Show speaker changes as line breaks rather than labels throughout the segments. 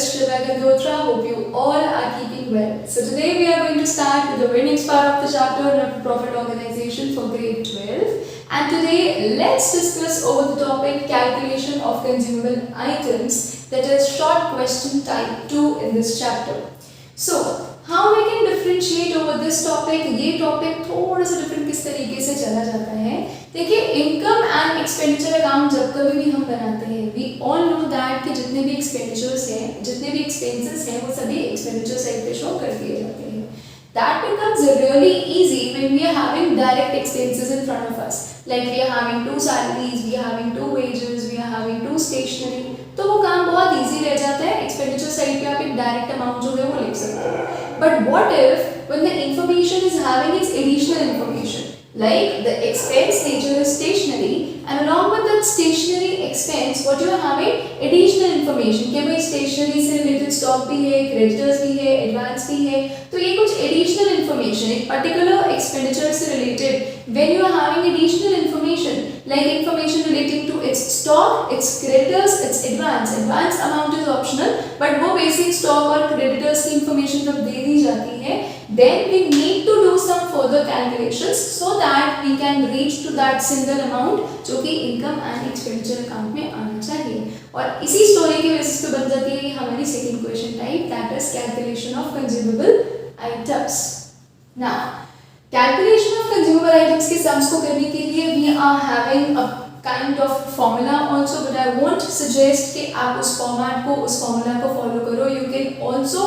host Shiva Gandotra. Hope you all are keeping well. So today we are going to start with the winnings part of the chapter on profit organization for grade 12. And today let's discuss over the topic calculation of consumable items, that is short question type 2 in this chapter. So how we can differentiate over this topic? ये topic थोड़ा सा different किस तरीके से चला जाता है. देखिए, इनकम एंड एक्सपेंडिचर अकाउंट जब कभी भी हम बनाते हैं, वी ऑल नो दैट कि जितने भी एक्सपेंडिचर्स हैं, जितने भी एक्सपेंसेस हैं, वो सभी एक्सपेंडिचर साइड पे शो कर दिए जाते हैं. That becomes really easy when we are having direct expenses in front of us. Like we are having 2 salaries, we are having 2 wages, we are having 2 stationery. तो वो काम बहुत easy रह जाता है. एक्सपेंडिचर साइड पे आप एक डायरेक्ट अमाउंट जो है वो लिख सकते हो. But what if when the information is having its additional information, like the expense nature is stationery, and along with that stationery expense, what you are having additional information कि भाई stationery से related stock भी है, creditors भी है, advance भी है. तो ये कुछ additional information एक particular expenditure से related, when you are having additional information like information relating to its stock, its creditors, its advance amount is optional, but वो basic stock और creditors की information जब दे दी जाती है, then we need to do some further calculations so that we can reach to that single amount जो कि income and expenditure account में आना चाहिए. और इसी स्टोरी के बेसिस पे बन जाती है हमारी second question type, that is calculation of consumable items. Now calculation of consumable items के sums को करने के लिए we are having a kind of formula also, but I won't suggest कि आप उस format को, उस formula को follow करो. You can also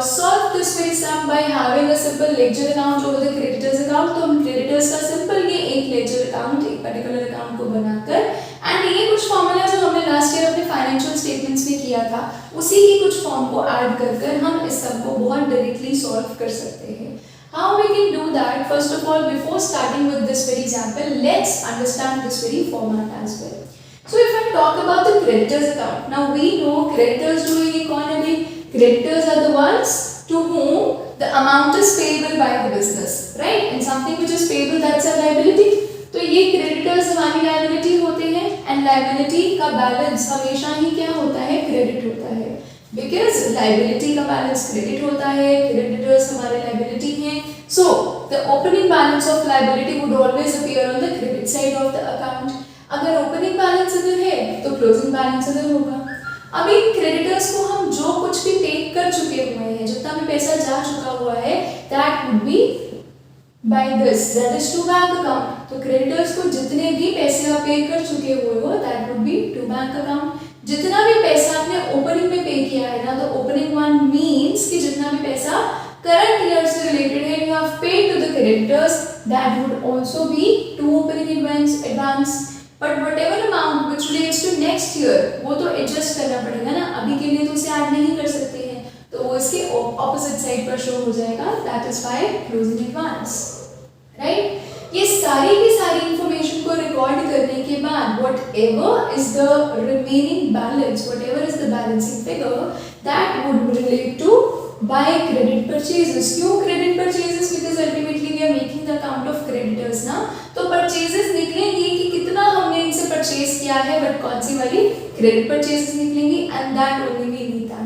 solve this very sum by having a simple ledger account over the creditors account. तो हम creditors का simple ये एक ledger account, एक particular account को बनाकर, and ये कुछ formula जो हमने last year अपने financial statements में किया था, उसी की कुछ form को add कर हम इस sum को बहुत directly solve कर सकते हैं. How we can do that? First of all, before starting with this very example, let's understand this very format as well. So if I talk about the creditors account, now we know creditors जो ये कौन है भाई? Creditors are the ones to whom the amount is payable by the business, right? And something which is payable, that's a liability. तो ये creditors हमारी liability होते हैं, and liability का balance हमेशा ही क्या होता है? Credit होता है. Because liability का balance credit होता है, creditors हमारे liability हैं, so the opening balance of liability would always appear on the credit side of the account. अगर opening balance इधर है, तो closing balance इधर होगा. अभी creditors को हम जो कुछ भी पे कर चुके हुए हैं, जितना भी पैसा जा चुका हुआ है, that would be by this, that is to bank account. तो creditors को जितने भी पैसे आप पे कर चुके हुए हो, that would be to bank account. जितना भी पैसा आपने ओपनिंग में पे किया है ना, तो ओपनिंग वन मींस कि जितना भी पैसा करंट ईयर से रिलेटेड है, you have paid to the creditors, that would also be to opening advance. But whatever amount which relates to next year, वो तो एडजस्ट करना पड़ेगा ना, अभी के लिए तो उसे ऐड नहीं कर सकते हैं, तो वो इसके ऑपोजिट साइड पर शो हो जाएगा, that is by closing advance, right. ये सारी की सारी इंफॉर्मेशन को रिकॉर्ड करने के बाद whatever is the remaining balance, whatever is the balancing figure, that would relate to by credit purchases. क्यों credit purchases? Because ultimately we are making the account of creditors ना, तो purchases निकलेंगी कि कितना हमने इनसे purchase किया है, but कौन सी वाली credit purchases निकलेंगी, and that only we need that.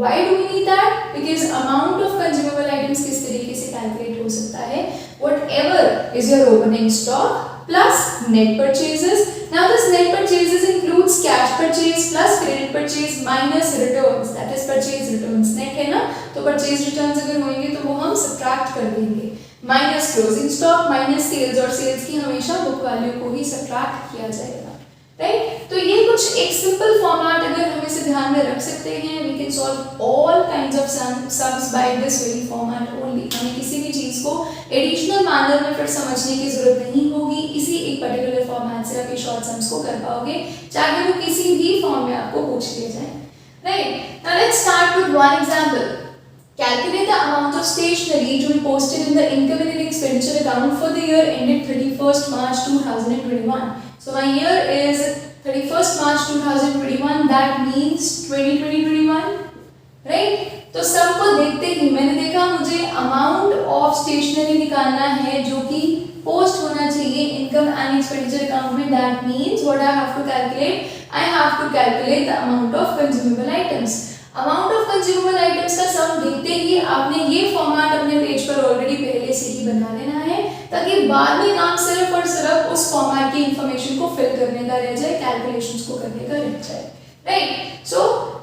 Why do we need that? Because amount of consumable items किस तरीके से calculate हो सकता है? Whatever is your opening stock plus net purchases. Now this net purchases includes cash purchase plus credit purchase minus returns. That is purchase returns. Net है ना? तो purchase returns अगर होंगे तो वो हम subtract कर देंगे. Minus closing stock minus sales, और sales की हमेशा book value को ही subtract किया जाएगा. राइट. तो ये कुछ एक सिंपल फॉर्मेट अगर हम इसे ध्यान में रख सकते हैं, we can solve all kinds of sums by this very format only. हमें किसी भी चीज को एडिशनल मैनर में फिर समझने की जरूरत नहीं होगी, इसी एक पर्टिकुलर फॉर्मेट से आप ये शॉर्ट सम्स को कर पाओगे, चाहे वो किसी भी फॉर्म में आपको पूछ लिया जाए. Right. Now let's start with one example. Calculate the amount of stationery to be posted in the income and expenditure account for the year ended 31st March 2021. So my year is 31st March 2021. That means 2021, right? तो सबको देखते ही मैंने देखा मुझे amount of stationery निकालना है जो कि पोस्ट होना चाहिए income and expenditure account में. That means what I have to calculate? I have to calculate the amount of consumable items. Amount of consumable items का सम देखते ही आपने ये फॉर्मेट अपने पेज पर ऑलरेडी पहले से ही बना लेना है, ताकि बाद में काम सिर्फ और सिर्फ उस फॉर्मेट की इंफॉर्मेशन को फिल करने का रह जाए, कैलकुलेशंस को करने का रह जाए, राइट। सो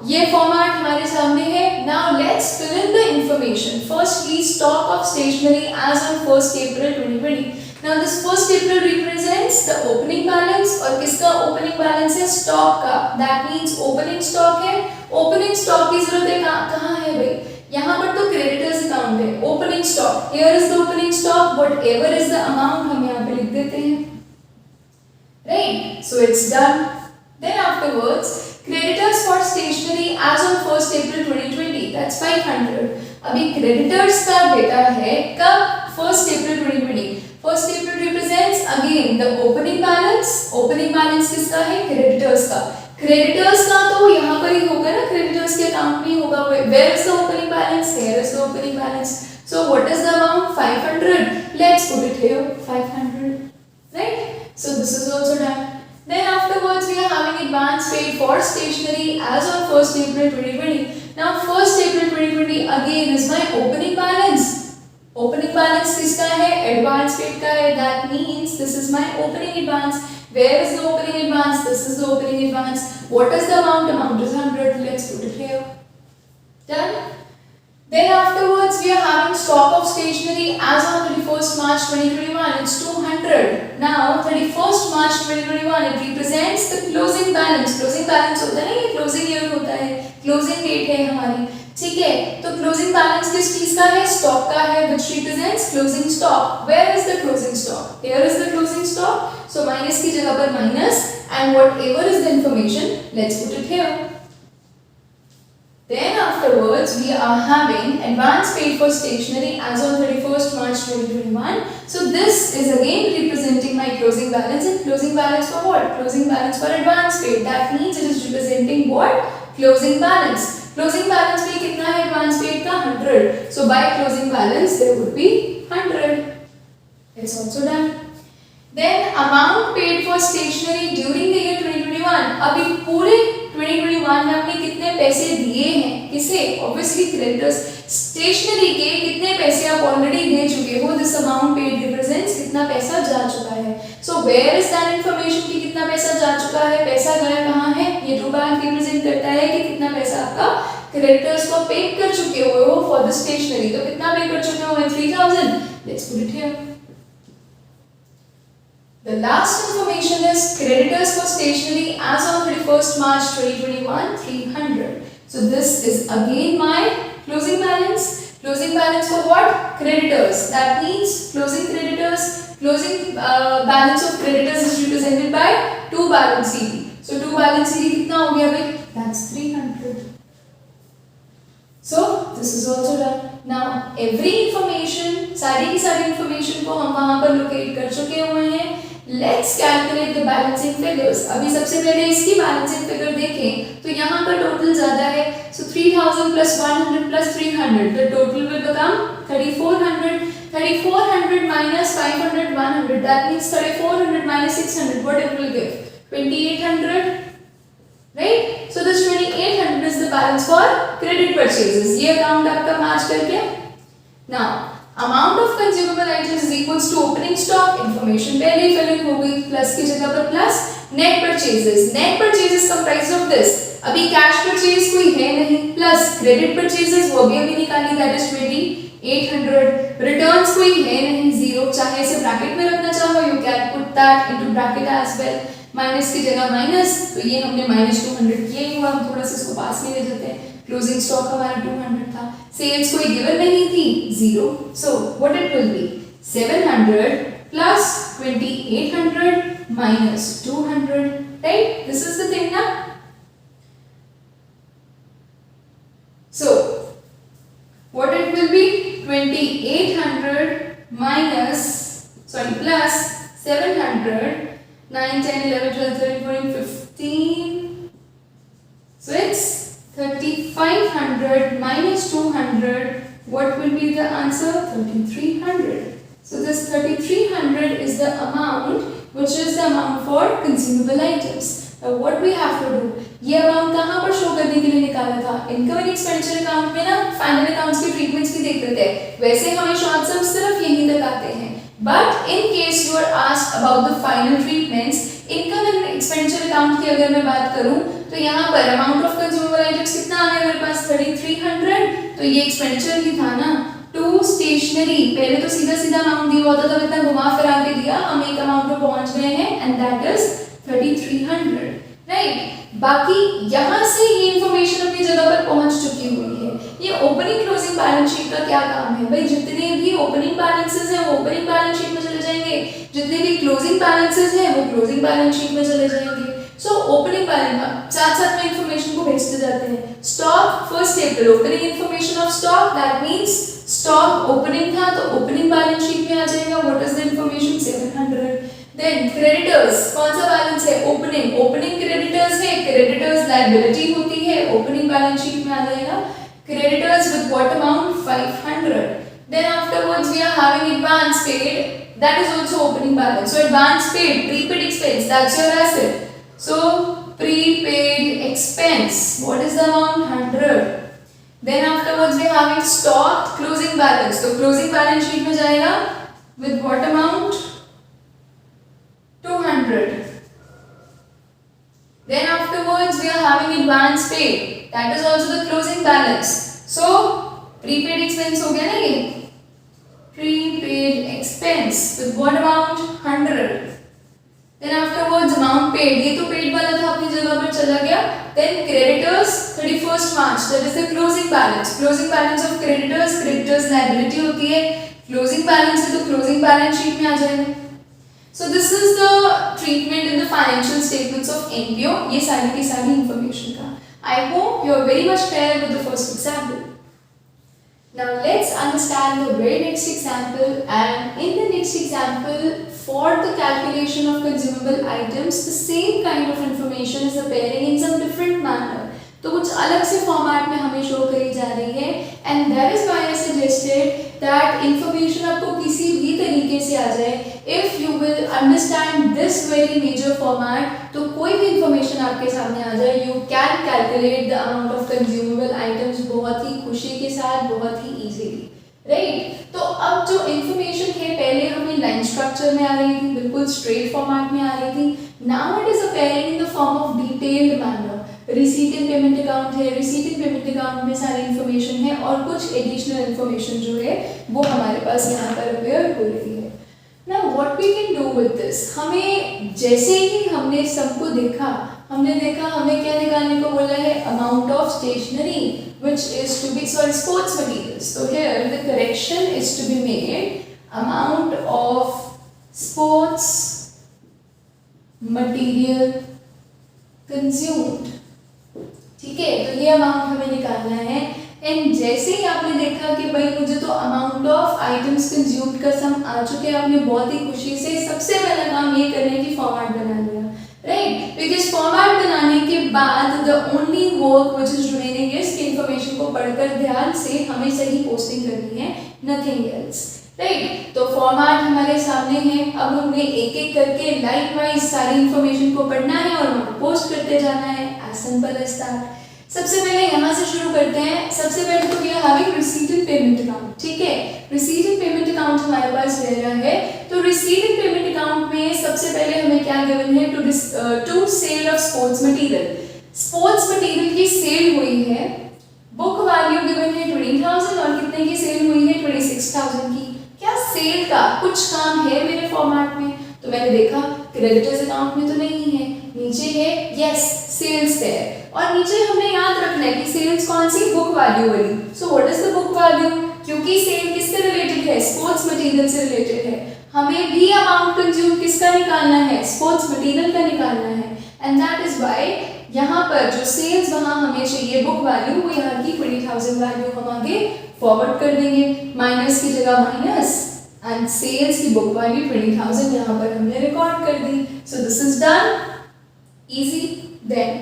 ये फॉर्मेट हमारे सामने है। Now let's fill in the information. Firstly stock of stationery as on 1st April 2020। Now this 1st April represents the opening balance, और किसका opening balance है? स्टॉक का। That means opening stock है। opening stock की जरूरत है कहाँ है भाई? यहाँ पर तो creditors account है। opening stock, here is the opening stock, whatever is the amount हम यहाँ पे लिख देते हैं, right? So it's done. Then afterwards creditors for stationery as on 1st April 2020, that's 500। अभी creditors का डेटा है कब? 1st April 2020। 1st April represents again the opening balance। opening balance किसका है? creditors का। creditors का तो यहाँ पर ही होगा ना, creditors के अकाउंट में ही होगा। where is the opening balance? here is the opening balance। so what is the amount? 500। let's put it here, 500, right? so this is also done. Then afterwards we are having advance paid for stationery as on 1st April 2020। now 1st April 2020 again is my opening balance। opening balance किसका है? advance paid का है। that means this is my opening advance। where is the opening advance? this is the opening advance। what is the amount? amount is 100। let's put it here, done. Then afterwards we are having stock of stationery as on 31st March 2021, it's 200। now 31st March 2021 it represents the closing balance। closing balance होता है ना, ये closing year होता है, closing date है हमारी, ठीक है। तो क्लोजिंग बैलेंस किस चीज का है? स्टॉक का है, which represents closing stock। where is the closing stock? here is the closing stock। so minus की जगह पर minus, and whatever is the information, let's put it here। then afterwards we are having advance paid for stationery as on 31st March 2021। so this is again representing my closing balance, and closing balance for what? closing balance for advance paid। that means it is representing what? closing balance। closing balance में कितना है advance paid का? 100। so by closing balance there would be 100। it's also done। then amount paid for stationery during the year 2021। अभी पूरे 2021 में हमने कितने पैसे दिए हैं? किसे? obviously creditors। stationery के कितने पैसे आप ऑलरेडी दे चुके हो? this amount paid represents कितना पैसा जा चुका है। so where is that information कि कितना पैसा जा चुका है? पैसा गया कहाँ है? ये टू बैंक रिप्रेजेंट करता है कि कितना पैसा आपका क्रेडिटर्स को पे कर चुके हो फॉर द स्टेशनरी। तो कितना पे कर चुके हो? 3000। let's put it here। the last information is creditors for stationery as on 31st March 2021, 300। so this is again my closing balance। closing balance for what? creditors। that means closing creditors, closing balance of creditors is represented by 2 balance CD। so 2 balance CD कितना हो गया भाई? that's 300। so this is also done। now every information, सारी की सारी information को हम वहां पर locate कर चुके हुए हैं। let's calculate the balancing figures। अभी सबसे पहले इसकी balancing figure देखें तो यहाँ पर total ज़्यादा है। so 3000 plus 100 plus 300, the total will become 3400। 3400 minus 500, 100, that means 3400 minus 600, what it will give? 2800, right? so this 2800 is the balance for credit purchases। ये account आपका match करके। now amount of consumable items is equals to opening stock, information पहले ही fill in हो गई, plus की जगह पर plus। net purchases, net purchases comprised of this। अभी cash purchase कोई है नहीं, plus credit purchases वो भी अभी निकाली, that is 2800। returns कोई है नहीं, 0, चाहे इसे bracket में रखना चाहो you can put that into bracket as well। Minus की जगह माइनस, तो ये हमने -200 किया ही हुआ, हम थोड़ा सा इसको पास में ले जाते हैं। क्लोजिंग स्टॉक हमारा 200 था, सेल्स कोई गिवन नहीं थी, 0। So what it will be? 700 plus 2800 minus 200, right? This is the thing ना। So what it will be? 2800 minus plus 700, 9, 10, 11, 12, 13, 14, 15. So it's 3500 minus 200. What will be the answer? 3300. So this 3300 is the amount which is the amount for consumable items. What we have to do, ये amount कहाँ पर show करने के लिए निकाला था, income and expenditure account में ना फाइनल अकाउंट्स के ट्रीटमेंट्स भी देख लेते हैं, वैसे हमें शॉर्ट सम सिर्फ यही तक आते हैं। But in case you are asked about the final treatments, income and expenditure account की अगर मैं बात करूं तो यहाँ पर अमाउंट ऑफ कंज्यूमेबल आइटम्स कितना आ गया मेरे पास 3300, तो ये एक्सपेंडिचर ही था ना। टू स्टेशनरी, पहले तो सीधा सीधा अमाउंट दिया होता था, इतना घुमा फिरा के दिया, हम एक अमाउंट पे पहुंच गए हैं एंड दैट इज 3300, राइट। बाकी यहाँ से ये इंफॉर्मेशन अपनी जगह पर पहुंच चुकी हुई है। ये ओपनिंग क्लोजिंग बैलेंस शीट का क्या काम है भाई, जितने भी ओपनिंग बैलेंसेस हैं वो ओपनिंग बैलेंस शीट में चले जाएंगे, जितने भी क्लोजिंग बैलेंसेस हैं वो क्लोजिंग बैलेंस शीट में चले जाएंगे। सो ओपनिंग बैलेंस साथ साथ में इंफॉर्मेशन को भेजते जाते हैं। Stock first table, opening information of stock, that means stock opening था तो ओपनिंग बैलेंस शीट में आ जाएगा, what is the information 700। Then creditors, कौन सा बैलेंस है, ओपनिंग, ओपनिंग क्रेडिटर्स है, क्रेडिटर्स लायबिलिटी होती है, ओपनिंग बैलेंस शीट में आ जाएगा creditors with what amount 500. Then afterwards we are having advance paid, that is also opening balance. So advance paid, prepaid expense, that's your asset. So prepaid expense, what is the amount 100. Then afterwards we are having stock closing balance, तो closing balance sheet में जाएगा with what amount 200. Then afterwards we are having advance paid, that is also the closing balance. So prepaid expense हो गया ना ये, prepaid expense with what amount 100. Then afterwards amount paid, ये तो paid वाला था अपनी जगह पर चला गया। Then creditors 31st March, that is the closing balance, closing balance of creditors, creditors liability होती है, closing balance है तो closing balance sheet में आ जाएगा। So this is the treatment in the financial statements of NPO, ये सारी की सारी information का। I hope you are very much clear with the first example. Now let's understand the very next example, and in the next example for the calculation of consumable items the same kind of information is appearing in some different manner, तो कुछ अलग से format में हमें show करी जा रही है and that is why I suggested that information आपको किसी भी तरीके से आ जाए, if you will understand this very major format, तो कोई भी इंफॉर्मेशन आपके सामने आ जाए you can calculate the amount of consumable items बहुत ही खुशी के साथ, बहुत ही इजीली, राइट। तो अब जो इंफॉर्मेशन है पहले हमें लाइन स्ट्रक्चर में आ रही थी, बिल्कुल स्ट्रेट फॉर्मेट में आ रही थी, now it is appearing in the form of detailed manner. Receipt and payment account है, रिसीट एंड पेमेंट अकाउंट में सारी इंफॉर्मेशन है और कुछ एडिशनल इंफॉर्मेशन जो है वो हमारे पास यहाँ पर अपेयर हो रही है। Now what we can do with this, हमें जैसे ही हमने सबको देखा, हमें क्या निकालने को बोला है, amount of stationery which is to be sports materials. So here the correction is to be made, amount of sports material consumed, ठीक है। तो ये अमाउंट हमें निकालना है एंड जैसे ही आपने देखा कि भाई मुझे तो अमाउंट ऑफ आइटम्स कंज्यूम्ड का सम आ चुके हैं, आपने बहुत ही खुशी से सबसे पहला काम ये करने की फॉर्मेट बना लिया, राइट। बिकॉज फॉर्मेट बनाने के बाद the only work which is remaining is कि इंफॉर्मेशन को पढ़कर ध्यान से हमें सही पोस्टिंग करनी है, नथिंग एल्स, राइट। तो फॉर्मेट हमारे सामने है, अब हमने एक एक करके लाइन वाइज सारी इंफॉर्मेशन को पढ़ना है और उनको पोस्ट करते जाना है, एज सिंपल एज दैट। सबसे पहले यहाँ से शुरू करते हैं। सबसे पहले तो we are having receipt and payment account, ठीक है। रिसीट एंड पेमेंट अकाउंट हमारे पास दे रहा है, तो रिसीट एंड पेमेंट अकाउंट में सबसे पहले हमें क्या गिवन है, to sale of sports material. Sports material की सेल हुई है, बुक वैल्यू गिवन है 20,000 और कितने की सेल हुई है 26,000 की। क्या सेल का कुछ काम है मेरे फॉर्मेट में, तो मैंने देखा क्रेडिटर्स अकाउंट में तो नहीं है, नीचे है यस सेल्स है, और नीचे हमने याद रखना है कि सेल्स कौन सी, बुक वैल्यू वाली। सो what is the book value, क्योंकि सेल किससे रिलेटेड है, स्पोर्ट्स मटेरियल से रिलेटेड है, हमें भी अमाउंट कंज्यूम किसका निकालना है, स्पोर्ट्स मटेरियल का निकालना है, एंड दैट इज व्हाई यहाँ पर जो सेल्स वहाँ हमें चाहिए बुक वैल्यू, वो यहाँ की 20,000 वैल्यू हम आगे फॉरवर्ड कर देंगे, माइनस की जगह माइनस एंड सेल्स की बुक वैल्यू 20,000 यहाँ पर हमने रिकॉर्ड कर दी। So this is done easy. Then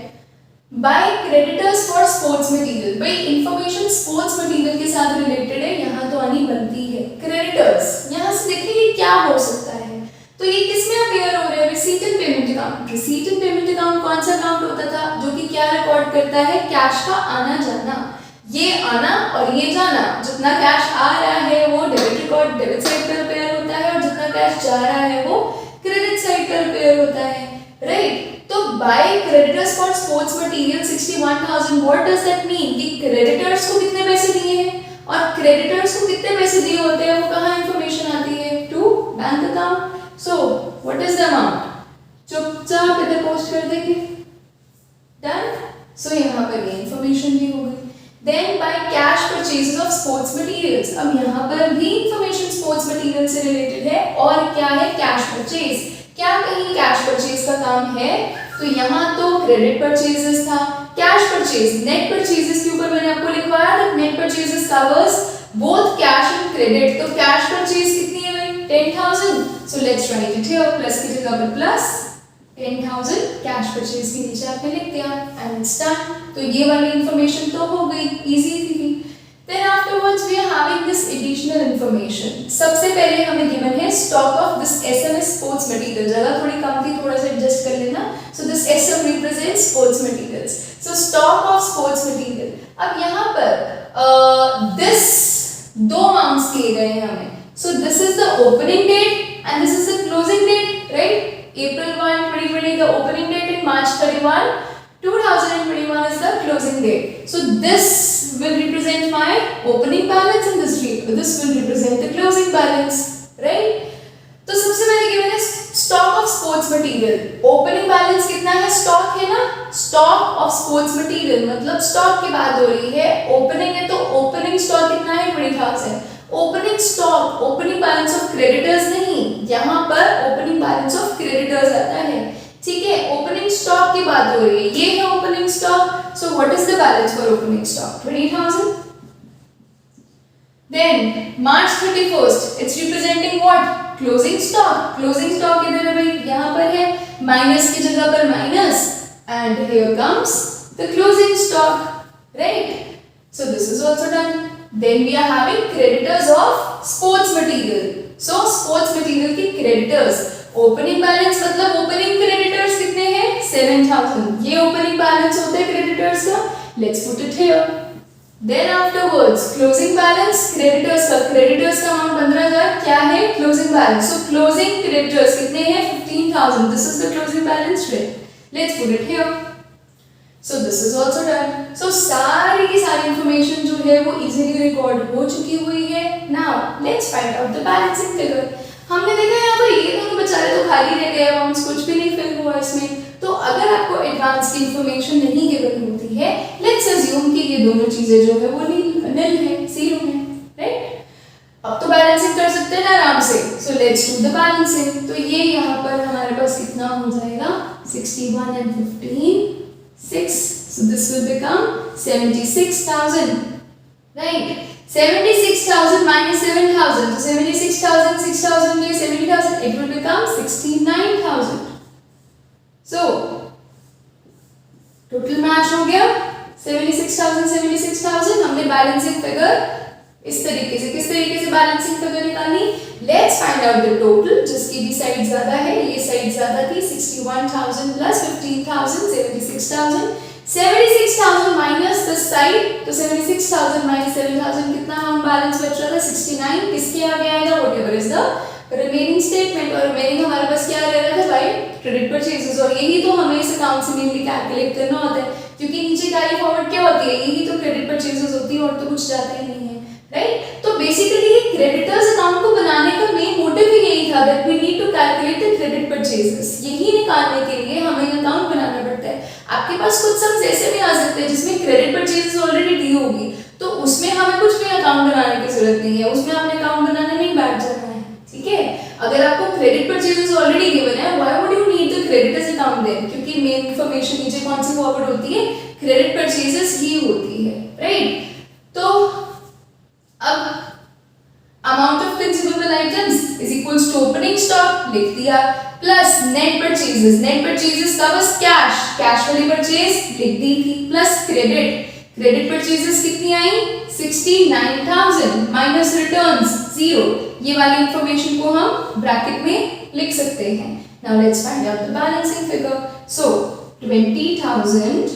by creditors for sports material, भाई इंफॉर्मेशन स्पोर्ट्स मटेरियल के साथ रिलेटेड है, यहाँ तो आनी बनती है। क्रेडिटर्स यहाँ से देखिए ये क्या हो सकता है, तो ये किसमें अपेयर हो रहा है, receipt and payment account. Receipt and payment account कौन सा अकाउंट होता था जो कि क्या रिकॉर्ड करता है, कैश का आना जाना, ये आना और ये जाना। जितना कैश आ रहा है वो डेबिट साइड पर रिपेयर होता है और जितना कैश जा रहा है वो क्रेडिट साइड पर रिपेयर होता है, राइट। तो bye creditors for sports material 61,000, what does that mean कि क्रेडिटर्स को कितने पैसे दिए हैं और क्रेडिटर्स को कितने पैसे दिए होते हैं, वो कहाँ इंफॉर्मेशन आती है, to bank account. So what is the amount, चुपचाप इधर पोस्ट कर देंगे, डन। सो यहाँ पर ये इंफॉर्मेशन भी हो गई। Then by cash purchases of sports materials, अब यहाँ पर भी इंफॉर्मेशन स्पोर्ट्स मटेरियल से रिलेटेड है और क्या है, कैश परचेज। क्या कहीं कैश परचेज का काम है, तो यहाँ तो क्रेडिट परचेजेस था, कैश परचेज नेट परचेजेस के ऊपर मैंने आपको लिखवाया था, net purchases covers both cash and credit. तो कैश परचेज कितनी है भाई, 10,000। So let's write it here, plus की जगह पर प्लस 10,000 कैश परचेज के नीचे आपने लिख दिया एंड इट्स डन। तो ये वाली इंफॉर्मेशन तो हो गई, इजी थी। Then afterwards we are having this additional information. सबसे पहले हमें given है stock of this SMS sports material. जगह थोड़ी कम थी, थोड़ा सा adjust कर लेना. So this SM represents sports materials. So stock of sports material. अब यहाँ पर this दो amounts दिए गए हैं हमें. So this is the opening date and this is the closing date, right? April 1, 2020 the opening date and March 31, 2021 is the closing date. So this will represent my opening balance and this will represent the closing balance, right? तो सबसे पहले given है stock of sports material. Opening balance कितना है, stock है ना, stock of sports material मतलब stock की बात हो रही है, opening है तो opening stock कितना है, 20,000. Opening stock, opening balance of creditors नहीं, यहाँ पर opening balance of creditors आता है, ठीक है। ओपनिंग स्टॉक की बात हो रही है, ये है opening stock. So what is the balance for opening stock, 20,000। Then March 31st it's representing what, closing stock. Closing stock इधर है भाई, यहाँ पर है, माइनस की जगह पर minus and here comes the closing stock, right. So this is also done. Then we are having creditors of sports material. So sports material की क्रेडिटर्स, ओपनिंग बैलेंस मतलब ओपनिंग क्रेडिटर्स कितने हैं, 7,000। ये ओपनिंग बैलेंस होता है creditors का, let's put it here. Then afterwards closing balance creditors का, creditors का अमाउंट 15,000 क्या है, closing balance. So closing creditors कितने हैं, 15,000। This is the closing balance sheet, let's put it here. So this is also done. So सारी की सारी information जो है वो इजीली रिकॉर्ड हो चुकी हुई है। Now let's find out the balancing figure. हमने देखा यहाँ पर ये दोनों बेचारे तो खाली रह गए, अमाउंट्स कुछ भी नहीं फिल हुआ इसमें। तो अगर आपको एडवांस की इंफॉर्मेशन नहीं गिवन होती है, लेट्स अज्यूम कि ये दोनों चीजें जो है वो नल है, जीरो है, राइट। अब तो बैलेंसिंग कर सकते हैं ना आराम से। So let's do the balancing. तो ये यहाँ पर हमारे पास कितना हो जाएगा, 61 and 15, 6. So this will become 76,000, right? 76,000 minus 7,000. So 76,000, 6,000 ये 70,000. It will become 69,000. So total match हो गया 76,000, 76,000. हमने बैलेंसिंग फिगर इस तरीके से, किस तरीके से बैलेंसिंग फिगर निकालनी, let's find out the total. जिसकी भी साइड ज्यादा है, ये साइड ज्यादा थी, 61,000 प्लस 15,000, 76,000। 76,000 माइनस दिस साइड, तो 76,000 माइनस 7,000 कितना हम बैलेंस बच रहा था, 69। किसके आगे आएगा, whatever is the remaining statement. और रिमेनिंग हमारे पास क्या रह रहा था भाई, क्रेडिट परचेजेस। और यही तो हमें इस अकाउंट से मेनली कैलकुलेट करना होता है, क्योंकि नीचे कैरी फॉरवर्ड क्या होती है, यही तो क्रेडिट परचेजेस होती है, और तो कुछ जाता ही नहीं है, राइट। तो बेसिकली क्रेडिटर्स अकाउंट को बनाने का मेन मोटिव ही यही था, that we need to calculate the credit purchases. यही निकालने के लिए हमें अकाउंट बनाना पड़ता है। आपके पास कुछ सम्स ऐसे भी आ सकते हैं जिसमें क्रेडिट परचेजेस ऑलरेडी दी होगी, तो उसमें हमें कुछ भी अकाउंट बनाने की जरूरत नहीं है, उसमें आपने अकाउंट बनाने नहीं बैठ जाना है, ठीक है। अगर आपको क्रेडिट परचेजेस ऑलरेडी गिवन है, why would you need the creditors account then, क्योंकि मेन इंफॉर्मेशन नीचे कौन सी फॉरवर्ड होती है, क्रेडिट परचेजेस ही होती है, राइट। तो अब amount of principal items is equals to opening stock लिख दिया, plus net purchases. Net purchases का बस कैश, कैश वाली परचेज लिख दी थी, प्लस क्रेडिट। क्रेडिट परचेजेस कितनी आई, 69,000 माइनस रिटर्न्स 0। ये वाली इंफॉर्मेशन को हम ब्रैकेट में लिख सकते हैं। Now let's find out the balancing figure. So 20,000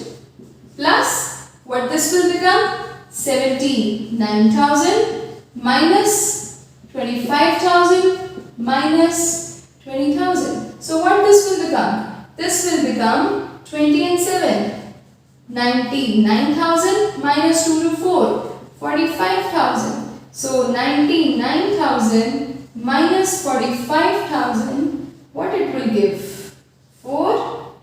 plus what this will become? 79,000 minus 25,000 minus 20,000. So what this will become? This will become 20 and 7. 99,000 minus 2 to 4. 45,000. So 99,000 minus 45,000. What it will give? 4.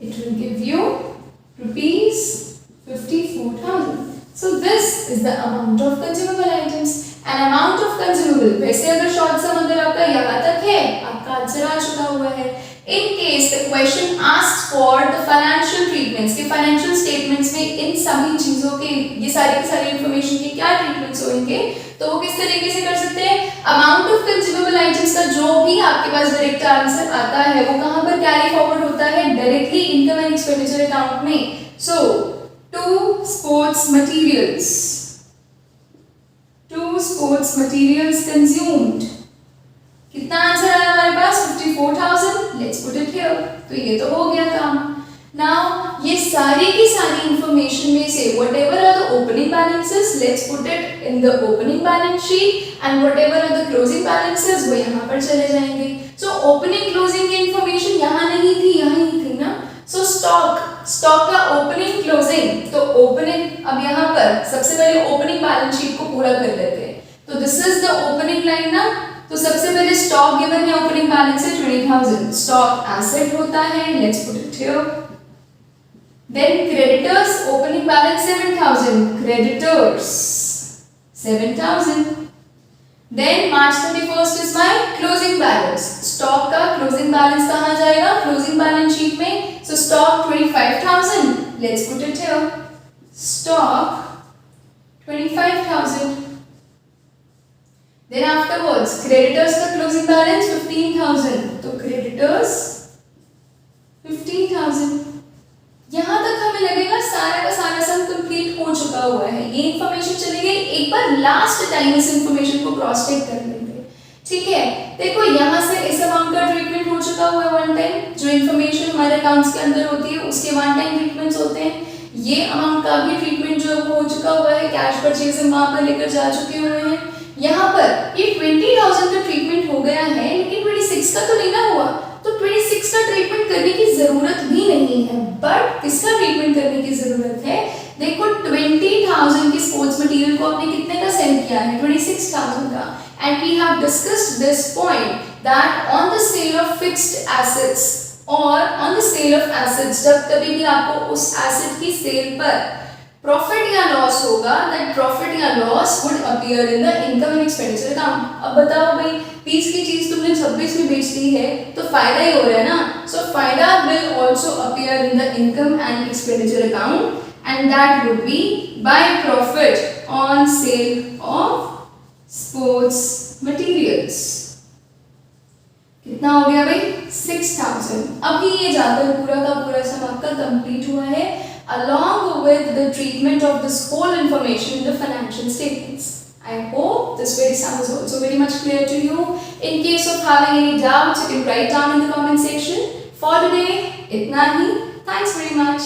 It will give you rupees 54,000. So this is the amount of consumable items. An amount of consumable. वैसे अगर short सम अगर आपका यहाँ तक है, आपका answer आ चुका हुआ है. In case the question asks for the financial treatments, कि financial statements में इन सभी चीजों के ये सारी की सारी information के क्या treatments होंगे, तो वो किस तरीके से कर सकते हैं? Amount of consumable items का जो भी आपके पास डायरेक्ट आंसर आता है वो कहाँ पर कैरी फॉरवर्ड होता है? Directly income and expenditure account में. So 2 sports materials consumed. कितना आंसर आया हमारे पास? 54,000. Let's put it here. तो ये तो हो गया काम. Now ये सारी की सारी information में से whatever are the opening balances, let's put it in the opening balance sheet, and whatever are the closing balances वो यहाँ पर चले जाएंगे. So opening closing की information यहाँ नहीं थी, यहाँ ही थी ना. So stock का opening closing, तो opening अब यहाँ पर सबसे पहले opening balance sheet को पूरा कर लेते हैं. तो this is the opening line ना. तो सबसे पहले स्टॉक गिवन है, ओपनिंग बैलेंस है 20,000. स्टॉक एसेट होता है, let's put it here. Then creditors, opening balance 7,000. Creditors 7,000. Then March 31st is my closing balance. Stock का क्लोजिंग बैलेंस कहाँ जाएगा? क्लोजिंग बैलेंस शीट में. So stock 25,000. Let's put it here. Stock 25,000. Then afterwards, creditors का closing balance 15,000. तो creditors 15,000. यहाँ तक हमें लगेगा सारा का सारा सम कंप्लीट हो चुका हुआ है. ये इन्फॉर्मेशन चली गई. एक बार लास्ट टाइम इस इन्फॉर्मेशन को क्रॉस चेक कर लेंगे. ठीक है, देखो यहाँ से इस अमाउंट का ट्रीटमेंट हो चुका हुआ है वन टाइम. जो इन्फॉर्मेशन हमारे अकाउंट्स के अंदर होती है उसके वन टाइम ट्रीटमेंट्स होते हैं. ये अमाउंट का भी ट्रीटमेंट जो हो चुका हुआ है, कैश परचेज हम वहां पर लेकर जा चुके हुए हैं. यहाँ पर ये 20,000 का ट्रीटमेंट हो गया है, लेकिन 26 का तो नहीं ना हुआ. तो 26 का ट्रीटमेंट करने की जरूरत भी नहीं है. बट किसका ट्रीटमेंट करने की जरूरत है? देखो 20,000 की स्पोर्ट्स मटेरियल को आपने कितने का सेल किया है? 26,000 का. And we have discussed this point that on the sale of fixed assets और on the sale of assets, जब कभी भी आपको उस एसेट की सेल पर प्रॉफिट या लॉस होगा, दैट प्रॉफिट या loss would appear in the income and expenditure account. अब बताओ भाई, 20 की चीज तुमने 26 में बेच दी है तो फायदा ही हो रहा है ना. सो फायदा will also appear in the income and expenditure account, and that would be by profit on sale of sports materials. कितना हो गया भाई? 6,000. अभी ये जाकर पूरा का पूरा सम आपका कंप्लीट हुआ है, along with the treatment of this whole information in the financial statements. I hope this very sum is also very much clear to you. In case of having any doubts, you can write down in the comment section. For today, itna hi. Thanks very much.